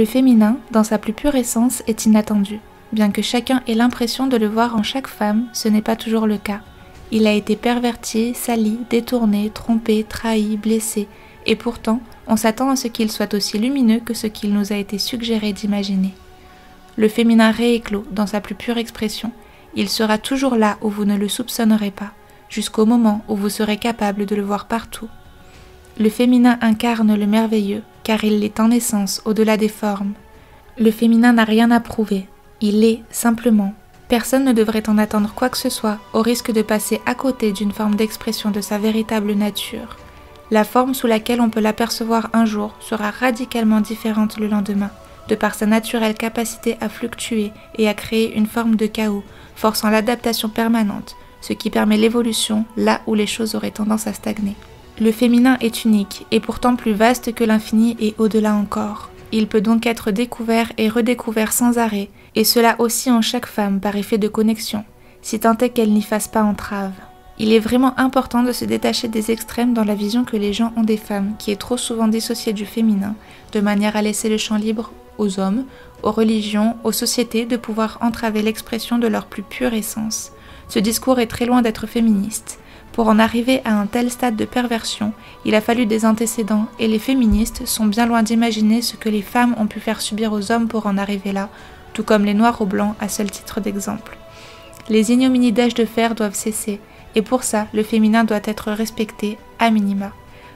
Le féminin, dans sa plus pure essence, est inattendu. Bien que chacun ait l'impression de le voir en chaque femme, ce n'est pas toujours le cas. Il a été perverti, sali, détourné, trompé, trahi, blessé, et pourtant, on s'attend à ce qu'il soit aussi lumineux que ce qu'il nous a été suggéré d'imaginer. Le féminin rééclot dans sa plus pure expression. Il sera toujours là où vous ne le soupçonnerez pas, jusqu'au moment où vous serez capable de le voir partout. Le féminin incarne le merveilleux, car il l'est en essence au-delà des formes. Le féminin n'a rien à prouver, il est simplement. Personne ne devrait en attendre quoi que ce soit, au risque de passer à côté d'une forme d'expression de sa véritable nature. La forme sous laquelle on peut l'apercevoir un jour sera radicalement différente le lendemain, de par sa naturelle capacité à fluctuer et à créer une forme de chaos, forçant l'adaptation permanente, ce qui permet l'évolution là où les choses auraient tendance à stagner. Le féminin est unique, et pourtant plus vaste que l'infini et au-delà encore. Il peut donc être découvert et redécouvert sans arrêt, et cela aussi en chaque femme par effet de connexion, si tant est qu'elle n'y fasse pas entrave. Il est vraiment important de se détacher des extrêmes dans la vision que les gens ont des femmes, qui est trop souvent dissociée du féminin, de manière à laisser le champ libre aux hommes, aux religions, aux sociétés de pouvoir entraver l'expression de leur plus pure essence. Ce discours est très loin d'être féministe. Pour en arriver à un tel stade de perversion, il a fallu des antécédents et les féministes sont bien loin d'imaginer ce que les femmes ont pu faire subir aux hommes pour en arriver là, tout comme les noirs aux blancs à seul titre d'exemple. Les ignominies d'âge de fer doivent cesser, et pour ça, le féminin doit être respecté à minima.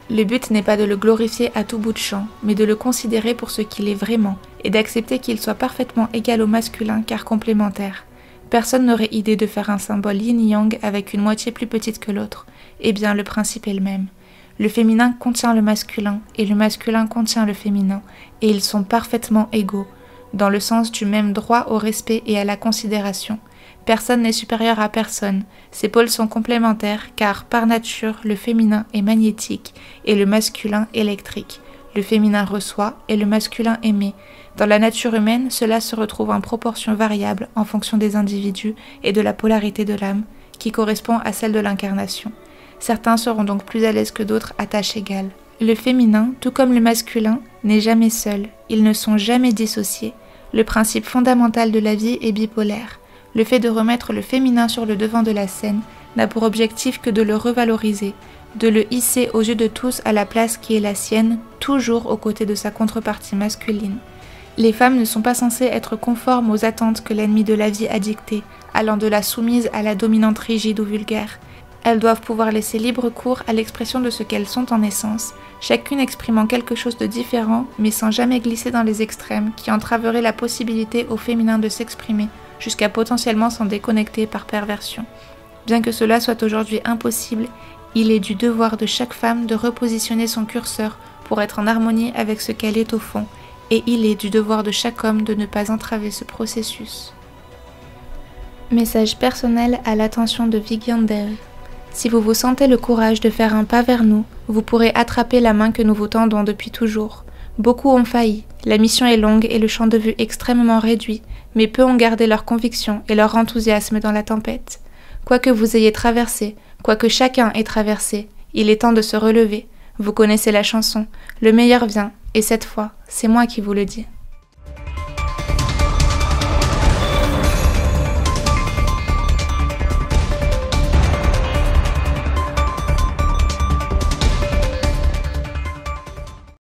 Le but n'est pas de le glorifier à tout bout de champ, mais de le considérer pour ce qu'il est vraiment, et d'accepter qu'il soit parfaitement égal au masculin car complémentaire. Personne n'aurait idée de faire un symbole yin-yang avec une moitié plus petite que l'autre. Eh bien, le principe est le même. Le féminin contient le masculin, et le masculin contient le féminin, et ils sont parfaitement égaux, dans le sens du même droit au respect et à la considération. Personne n'est supérieur à personne, ces pôles sont complémentaires, car, par nature, le féminin est magnétique, et le masculin électrique. Le féminin reçoit, et le masculin émet. Dans la nature humaine, cela se retrouve en proportion variable en fonction des individus et de la polarité de l'âme, qui correspond à celle de l'incarnation. Certains seront donc plus à l'aise que d'autres à tâche égale. Le féminin, tout comme le masculin, n'est jamais seul, ils ne sont jamais dissociés. Le principe fondamental de la vie est bipolaire. Le fait de remettre le féminin sur le devant de la scène n'a pour objectif que de le revaloriser, de le hisser aux yeux de tous à la place qui est la sienne, toujours aux côtés de sa contrepartie masculine. Les femmes ne sont pas censées être conformes aux attentes que l'ennemi de la vie a dictées, allant de la soumise à la dominante rigide ou vulgaire. Elles doivent pouvoir laisser libre cours à l'expression de ce qu'elles sont en essence, chacune exprimant quelque chose de différent, mais sans jamais glisser dans les extrêmes qui entraveraient la possibilité au féminin de s'exprimer, jusqu'à potentiellement s'en déconnecter par perversion. Bien que cela soit aujourd'hui impossible, il est du devoir de chaque femme de repositionner son curseur pour être en harmonie avec ce qu'elle est au fond, et il est du devoir de chaque homme de ne pas entraver ce processus. Message personnel à l'attention de Vigyandel. Si vous vous sentez le courage de faire un pas vers nous, vous pourrez attraper la main que nous vous tendons depuis toujours. Beaucoup ont failli, la mission est longue et le champ de vue extrêmement réduit, mais peu ont gardé leur conviction et leur enthousiasme dans la tempête. Quoi que vous ayez traversé, quoi que chacun ait traversé, il est temps de se relever. Vous connaissez la chanson, le meilleur vient, et cette fois, c'est moi qui vous le dis.